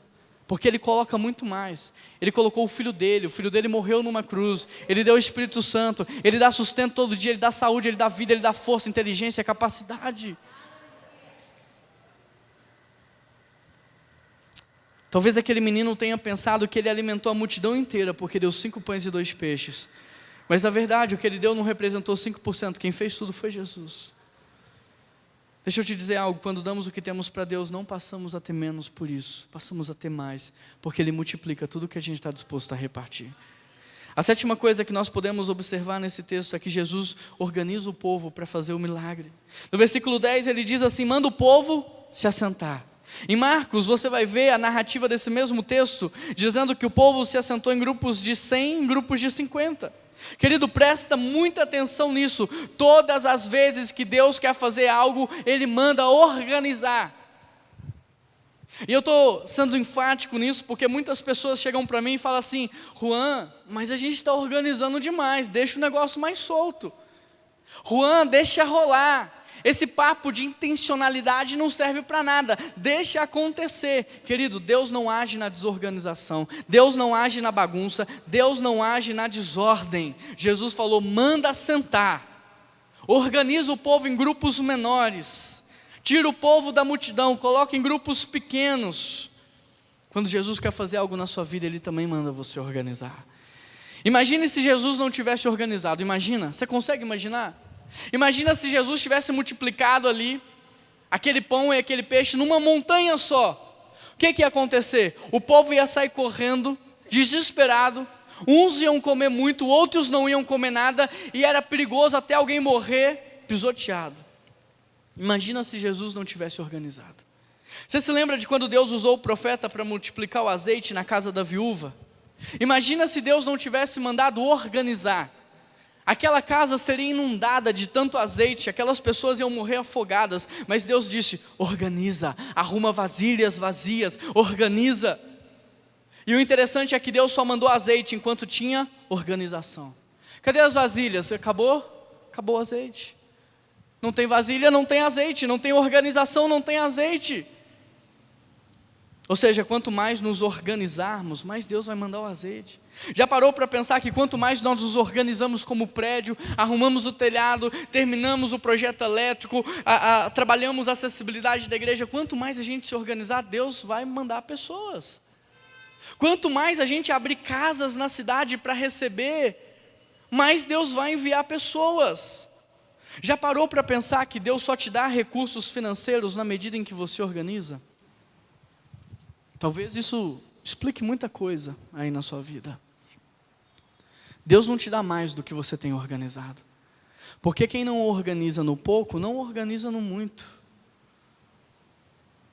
Porque Ele coloca muito mais. Ele colocou o Filho dele morreu numa cruz, Ele deu o Espírito Santo, Ele dá sustento todo dia, Ele dá saúde, Ele dá vida, Ele dá força, inteligência, capacidade. Talvez aquele menino tenha pensado que ele alimentou a multidão inteira, porque deu 5 pães e 2 peixes. Mas na verdade o que ele deu não representou 5%, quem fez tudo foi Jesus. Deixa eu te dizer algo, quando damos o que temos para Deus, não passamos a ter menos por isso, passamos a ter mais, porque Ele multiplica tudo que a gente está disposto a repartir. A 7ª coisa que nós podemos observar nesse texto é que Jesus organiza o povo para fazer o milagre. No versículo 10 ele diz assim, manda o povo se assentar. Em Marcos você vai ver a narrativa desse mesmo texto, dizendo que o povo se assentou em grupos de 100, em grupos de 50. Querido, presta muita atenção nisso. Todas as vezes que Deus quer fazer algo, Ele manda organizar. E eu estou sendo enfático nisso, porque muitas pessoas chegam para mim e falam assim, Juan, mas a gente está organizando demais, deixa o negócio mais solto. Juan, deixa rolar. Esse papo de intencionalidade não serve para nada, deixa acontecer. Querido, Deus não age na desorganização, Deus não age na bagunça, Deus não age na desordem. Jesus falou, manda sentar, organiza o povo em grupos menores, tira o povo da multidão, coloca em grupos pequenos. Quando Jesus quer fazer algo na sua vida, Ele também manda você organizar. Imagine se Jesus não tivesse organizado, imagina, você consegue imaginar? Imagina se Jesus tivesse multiplicado ali aquele pão e aquele peixe numa montanha só. O que ia acontecer? O povo ia sair correndo, desesperado. Uns iam comer muito, outros não iam comer nada, e era perigoso até alguém morrer pisoteado. Imagina se Jesus não tivesse organizado. Você se lembra de quando Deus usou o profeta para multiplicar o azeite na casa da viúva? Imagina se Deus não tivesse mandado organizar. Aquela casa seria inundada de tanto azeite, aquelas pessoas iam morrer afogadas, mas Deus disse, organiza, arruma vasilhas vazias, organiza. E o interessante é que Deus só mandou azeite enquanto tinha organização. Cadê as vasilhas? Acabou? Acabou o azeite. Não tem vasilha, não tem azeite, não tem organização, não tem azeite. Ou seja, quanto mais nos organizarmos, mais Deus vai mandar o azeite. Já parou para pensar que quanto mais nós nos organizamos como prédio, arrumamos o telhado, terminamos o projeto elétrico, trabalhamos a acessibilidade da igreja, quanto mais a gente se organizar, Deus vai mandar pessoas. Quanto mais a gente abrir casas na cidade para receber, mais Deus vai enviar pessoas. Já parou para pensar que Deus só te dá recursos financeiros na medida em que você organiza? Talvez isso explique muita coisa aí na sua vida. Deus não te dá mais do que você tem organizado. Porque quem não organiza no pouco, não organiza no muito.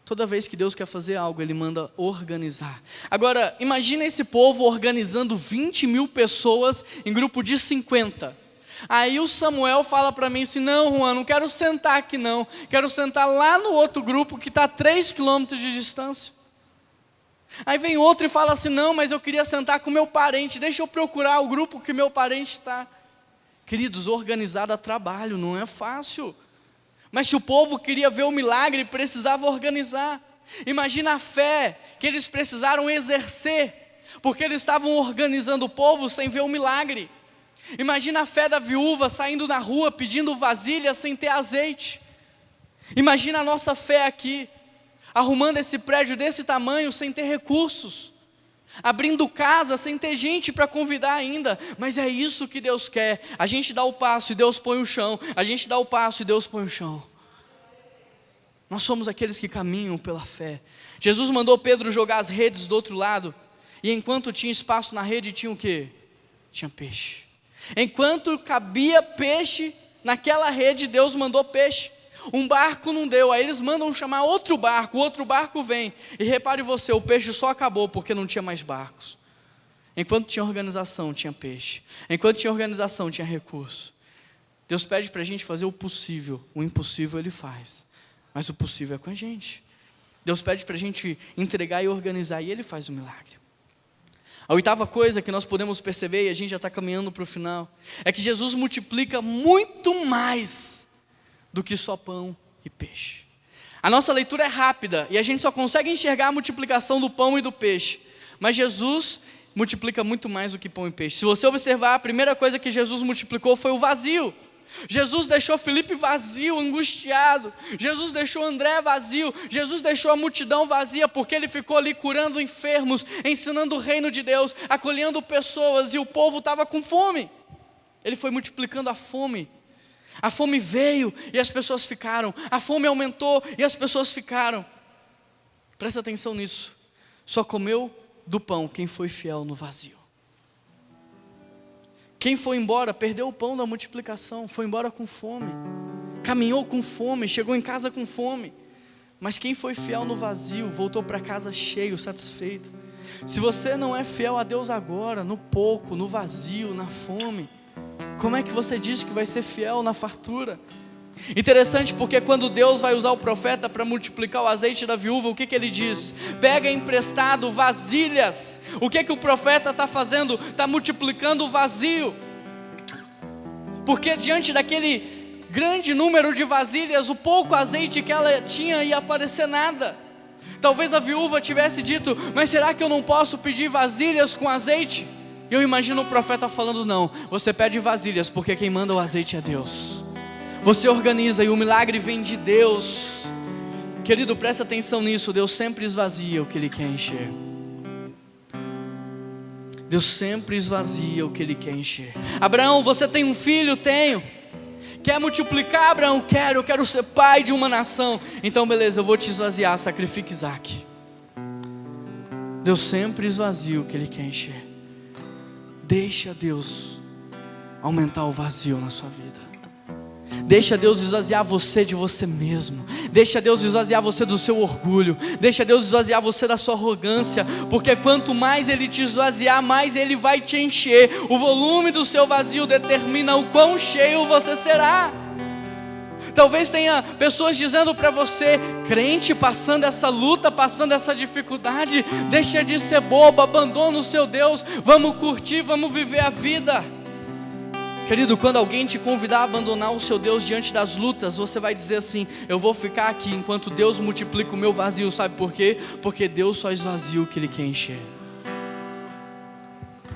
Toda vez que Deus quer fazer algo, Ele manda organizar. Agora, imagina esse povo organizando 20 mil pessoas em grupo de 50. Aí o Samuel fala para mim assim, não Juan, não quero sentar aqui não. Quero sentar lá no outro grupo que está a 3 quilômetros de distância. Aí vem outro e fala assim, não, mas eu queria sentar com meu parente, deixa eu procurar o grupo que meu parente está. Queridos, organizar dá trabalho, não é fácil. Mas se o povo queria ver o milagre, precisava organizar. Imagina a fé que eles precisaram exercer, porque eles estavam organizando o povo sem ver o milagre. Imagina a fé da viúva saindo na rua pedindo vasilha sem ter azeite. Imagina a nossa fé aqui, arrumando esse prédio desse tamanho sem ter recursos, abrindo casa sem ter gente para convidar ainda. Mas é isso que Deus quer. A gente dá o passo e Deus põe o chão. A gente dá o passo e Deus põe o chão. Nós somos aqueles que caminham pela fé. Jesus mandou Pedro jogar as redes do outro lado, e enquanto tinha espaço na rede, tinha o quê? Tinha peixe. Enquanto cabia peixe naquela rede, Deus mandou peixe. Um barco não deu, aí eles mandam chamar outro barco, o outro barco vem. E repare você, o peixe só acabou porque não tinha mais barcos. Enquanto tinha organização, tinha peixe. Enquanto tinha organização, tinha recurso. Deus pede para a gente fazer o possível, o impossível Ele faz. Mas o possível é com a gente. Deus pede para a gente entregar e organizar, e Ele faz o milagre. A oitava coisa que nós podemos perceber, e a gente já está caminhando para o final, é que Jesus multiplica muito mais do que só pão e peixe. A nossa leitura é rápida, e a gente só consegue enxergar a multiplicação do pão e do peixe. Mas Jesus multiplica muito mais do que pão e peixe. Se você observar, a primeira coisa que Jesus multiplicou foi o vazio. Jesus deixou Filipe vazio, angustiado. Jesus deixou André vazio. Jesus deixou a multidão vazia, porque ele ficou ali curando enfermos, ensinando o reino de Deus, acolhendo pessoas, e o povo estava com fome. Ele foi multiplicando a fome. A fome veio e as pessoas ficaram. A fome aumentou e as pessoas ficaram. Presta atenção nisso. Só comeu do pão quem foi fiel no vazio. Quem foi embora perdeu o pão da multiplicação, foi embora com fome, caminhou com fome, chegou em casa com fome. Mas quem foi fiel no vazio voltou para casa cheio, satisfeito. Se você não é fiel a Deus agora, no pouco, no vazio, na fome, como é que você diz que vai ser fiel na fartura? Interessante, porque quando Deus vai usar o profeta para multiplicar o azeite da viúva, o que ele diz? Pega emprestado vasilhas. O que o profeta está fazendo? Está multiplicando o vazio. Porque diante daquele grande número de vasilhas, o pouco azeite que ela tinha ia aparecer nada. Talvez a viúva tivesse dito: mas será que eu não posso pedir vasilhas com azeite? E eu imagino o profeta falando: não, você pede vasilhas, porque quem manda o azeite é Deus. Você organiza e o milagre vem de Deus. Querido, presta atenção nisso. Deus sempre esvazia o que Ele quer encher. Deus sempre esvazia o que Ele quer encher. Abraão, você tem um filho? Tenho. Quer multiplicar, Abraão? Quero, eu quero ser pai de uma nação. Então beleza, eu vou te esvaziar, sacrifica Isaac. Deus sempre esvazia o que Ele quer encher. Deixa Deus aumentar o vazio na sua vida. Deixa Deus esvaziar você de você mesmo. Deixa Deus esvaziar você do seu orgulho. Deixa Deus esvaziar você da sua arrogância. Porque quanto mais Ele te esvaziar, mais Ele vai te encher. O volume do seu vazio determina o quão cheio você será. Talvez tenha pessoas dizendo para você: crente, passando essa luta, passando essa dificuldade, deixa de ser bobo, abandona o seu Deus, vamos curtir, vamos viver a vida. Querido, quando alguém te convidar a abandonar o seu Deus diante das lutas, você vai dizer assim: eu vou ficar aqui enquanto Deus multiplica o meu vazio. Sabe por quê? Porque Deus só esvazia o que Ele quer encher.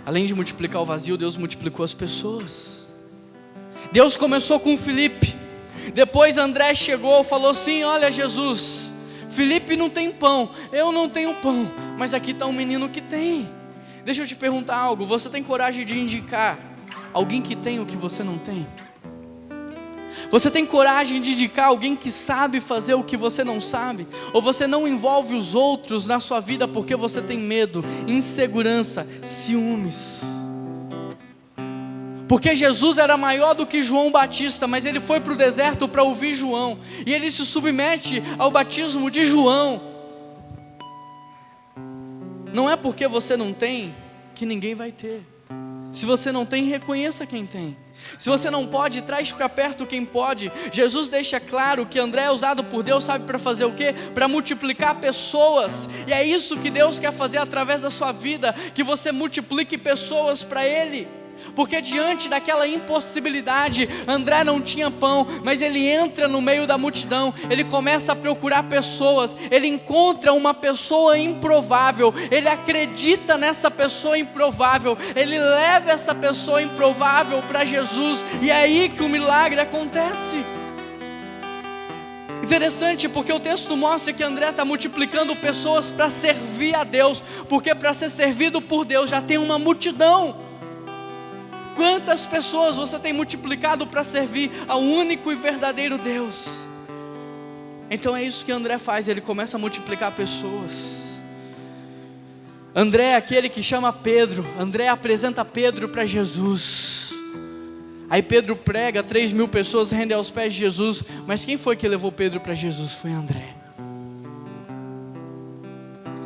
Além de multiplicar o vazio, Deus multiplicou as pessoas. Deus começou com Filipe, depois André chegou, falou assim: olha Jesus, Filipe não tem pão, eu não tenho pão, mas aqui está um menino que tem. Deixa eu te perguntar algo, você tem coragem de indicar alguém que tem o que você não tem? Você tem coragem de indicar alguém que sabe fazer o que você não sabe? Ou você não envolve os outros na sua vida porque você tem medo, insegurança, ciúmes? Porque Jesus era maior do que João Batista, mas ele foi para o deserto para ouvir João, e ele se submete ao batismo de João. Não é porque você não tem que ninguém vai ter. Se você não tem, reconheça quem tem. Se você não pode, traz para perto quem pode. Jesus deixa claro que André é usado por Deus, sabe para fazer o quê? Para multiplicar pessoas. E é isso que Deus quer fazer através da sua vida, que você multiplique pessoas para Ele. Porque diante daquela impossibilidade, André não tinha pão, mas ele entra no meio da multidão, ele começa a procurar pessoas, ele encontra uma pessoa improvável, ele acredita nessa pessoa improvável, ele leva essa pessoa improvável para Jesus, e é aí que o milagre acontece. Interessante, porque o texto mostra que André está multiplicando pessoas para servir a Deus, porque para ser servido por Deus já tem uma multidão. Quantas pessoas você tem multiplicado para servir ao único e verdadeiro Deus? Então é isso que André faz, ele começa a multiplicar pessoas. André é aquele que chama Pedro, André apresenta Pedro para Jesus. Aí Pedro prega, 3.000 pessoas rendem aos pés de Jesus. Mas quem foi que levou Pedro para Jesus? Foi André.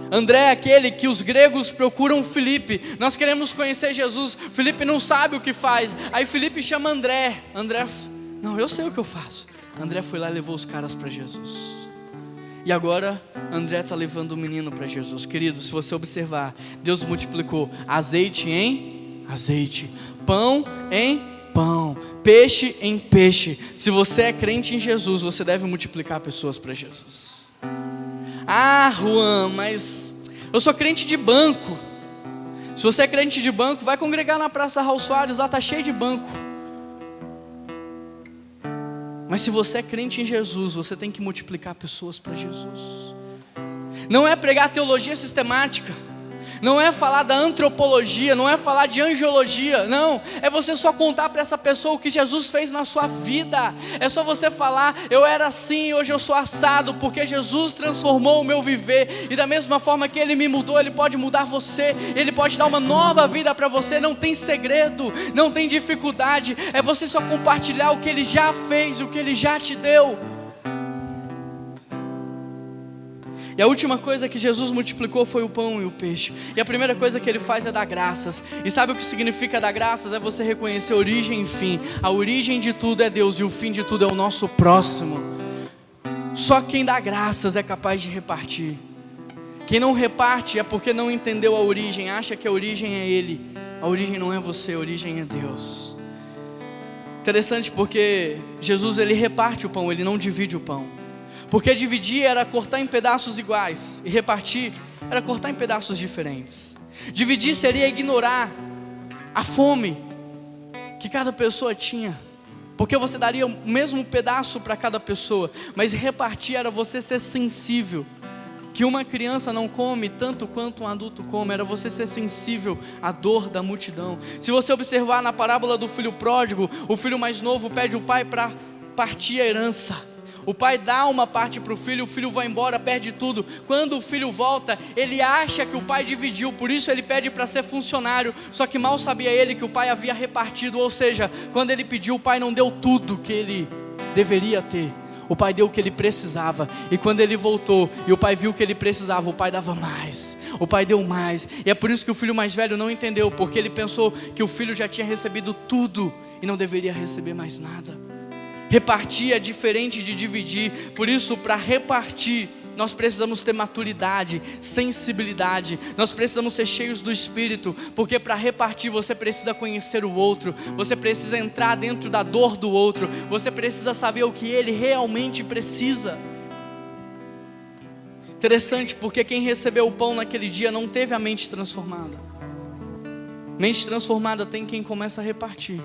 André é aquele que os gregos procuram Filipe. Nós queremos conhecer Jesus, Filipe não sabe o que faz. Aí Filipe chama André. André, não, eu sei o que eu faço. André foi lá e levou os caras para Jesus. E agora André está levando o menino para Jesus. Querido, se você observar, Deus multiplicou azeite em azeite, pão em pão, peixe em peixe. Se você é crente em Jesus, você deve multiplicar pessoas para Jesus. Ah, Juan, mas eu sou crente de banco. Se você é crente de banco, vai congregar na Praça Raul Soares, lá está cheio de banco. Mas se você é crente em Jesus, você tem que multiplicar pessoas para Jesus. Não é pregar teologia sistemática, não é falar da antropologia, não é falar de angiologia, não, é você só contar para essa pessoa o que Jesus fez na sua vida. É só você falar, eu era assim, hoje eu sou assado, porque Jesus transformou o meu viver, e da mesma forma que Ele me mudou, Ele pode mudar você, Ele pode dar uma nova vida para você. Não tem segredo, não tem dificuldade, é você só compartilhar o que Ele já fez, o que Ele já te deu. E a última coisa que Jesus multiplicou foi o pão e o peixe. E a primeira coisa que Ele faz é dar graças. E sabe o que significa dar graças? É você reconhecer origem e fim. A origem de tudo é Deus e o fim de tudo é o nosso próximo. Só quem dá graças é capaz de repartir. Quem não reparte é porque não entendeu a origem, acha que a origem é Ele. A origem não é você, a origem é Deus. Interessante, porque Jesus, Ele reparte o pão, Ele não divide o pão. Porque dividir era cortar em pedaços iguais, e repartir era cortar em pedaços diferentes. Dividir seria ignorar a fome que cada pessoa tinha, porque você daria o mesmo pedaço para cada pessoa. Mas repartir era você ser sensível, que uma criança não come tanto quanto um adulto come, era você ser sensível à dor da multidão. Se você observar na parábola do filho pródigo, o filho mais novo pede o pai para partir a herança. O pai dá uma parte para o filho vai embora, perde tudo. Quando o filho volta, ele acha que o pai dividiu, por isso ele pede para ser funcionário. Só que mal sabia ele que o pai havia repartido, ou seja, quando ele pediu, o pai não deu tudo que ele deveria ter. O pai deu o que ele precisava. E quando ele voltou e o pai viu o que ele precisava, o pai dava mais, o pai deu mais. E é por isso que o filho mais velho não entendeu, porque ele pensou que o filho já tinha recebido tudo e não deveria receber mais nada. Repartir é diferente de dividir. Por isso, para repartir, nós precisamos ter maturidade, sensibilidade. Nós precisamos ser cheios do Espírito. Porque para repartir você precisa conhecer o outro. Você precisa entrar dentro da dor do outro. Você precisa saber o que ele realmente precisa. Interessante, porque quem recebeu o pão naquele dia não teve a mente transformada. Mente transformada tem quem começa a repartir.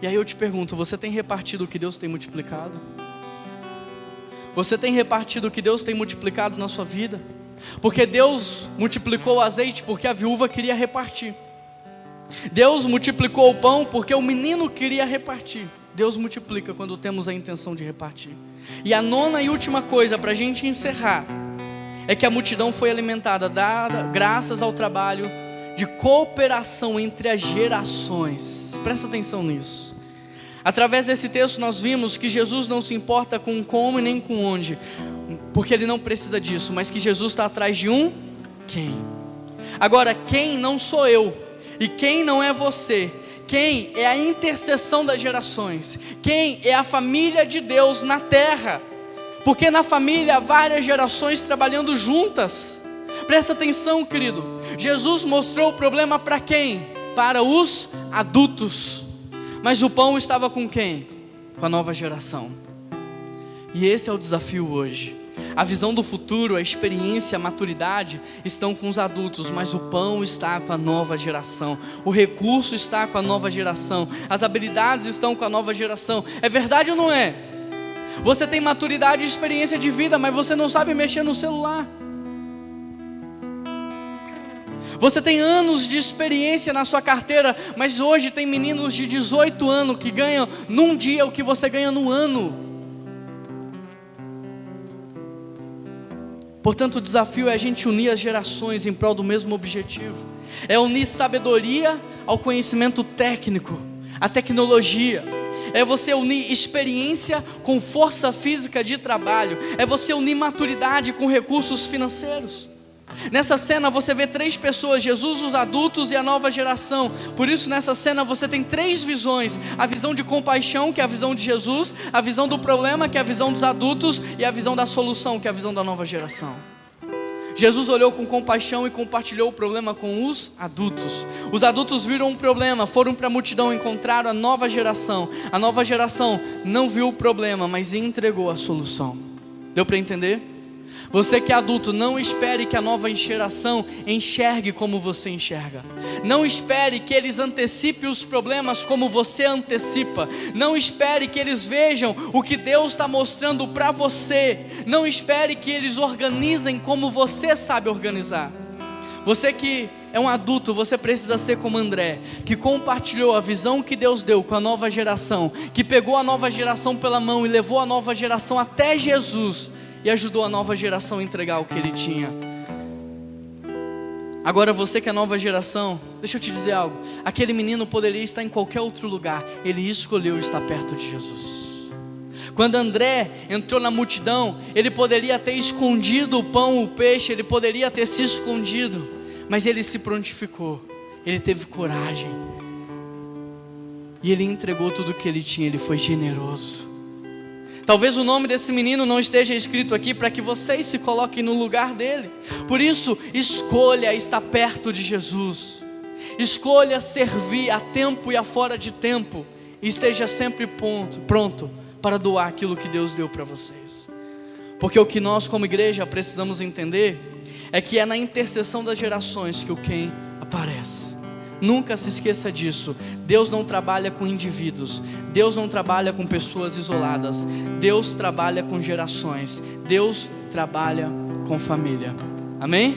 E aí eu te pergunto, você tem repartido o que Deus tem multiplicado? Você tem repartido o que Deus tem multiplicado na sua vida? Porque Deus multiplicou o azeite porque a viúva queria repartir. Deus multiplicou o pão porque o menino queria repartir. Deus multiplica quando temos a intenção de repartir. E a nona e última coisa para a gente encerrar é que a multidão foi alimentada, dada graças ao trabalho de cooperação entre as gerações. Presta atenção nisso. Através desse texto nós vimos que Jesus não se importa com como nem com onde, porque Ele não precisa disso, mas que Jesus está atrás de um quem. Agora, quem não sou eu, e quem não é você. Quem é a intercessão das gerações. Quem é a família de Deus na terra. Porque na família há várias gerações trabalhando juntas. Presta atenção, querido. Jesus mostrou o problema para quem? para os adultos. Mas o pão estava com quem? Com a nova geração. E esse é o desafio hoje. A visão do futuro, a experiência, a maturidade estão com os adultos, mas o pão está com a nova geração. O recurso está com a nova geração. As habilidades estão com a nova geração. É verdade ou não é? Você tem maturidade e experiência de vida, mas você não sabe mexer no celular. Você tem anos de experiência na sua carteira, mas hoje tem meninos de 18 anos que ganham num dia o que você ganha no ano. Portanto, o desafio é a gente unir as gerações em prol do mesmo objetivo. É unir sabedoria ao conhecimento técnico, à tecnologia. É você unir experiência com força física de trabalho. É você unir maturidade com recursos financeiros. Nessa cena você vê 3 pessoas: Jesus, os adultos e a nova geração. Por isso nessa cena você tem 3 visões: a visão de compaixão, que é a visão de Jesus; a visão do problema, que é a visão dos adultos; e a visão da solução, que é a visão da nova geração. Jesus olhou com compaixão e compartilhou o problema com os adultos. Os adultos viram um problema, foram para a multidão, encontraram a nova geração. A nova geração não viu o problema, mas entregou a solução. Deu para entender? Você que é adulto, não espere que a nova geração enxergue como você enxerga. Não espere que eles antecipem os problemas como você antecipa. Não espere que eles vejam o que Deus está mostrando para você. Não espere que eles organizem como você sabe organizar. Você que é um adulto, você precisa ser como André, que compartilhou a visão que Deus deu com a nova geração, que pegou a nova geração pela mão e levou a nova geração até Jesus, e ajudou a nova geração a entregar o que ele tinha. Agora você que é nova geração, deixa eu te dizer algo. Aquele menino poderia estar em qualquer outro lugar, ele escolheu estar perto de Jesus. Quando André entrou na multidão, ele poderia ter escondido o pão, o peixe, ele poderia ter se escondido, mas ele se prontificou, ele teve coragem, e ele entregou tudo o que ele tinha, ele foi generoso. Talvez o nome desse menino não esteja escrito aqui para que vocês se coloquem no lugar dele. Por isso, escolha estar perto de Jesus. Escolha servir a tempo e a fora de tempo. E esteja sempre pronto para doar aquilo que Deus deu para vocês. Porque o que nós como igreja precisamos entender é que é na intercessão das gerações que o quem aparece. Nunca se esqueça disso. Deus não trabalha com indivíduos. Deus não trabalha com pessoas isoladas. Deus trabalha com gerações. Deus trabalha com família. Amém?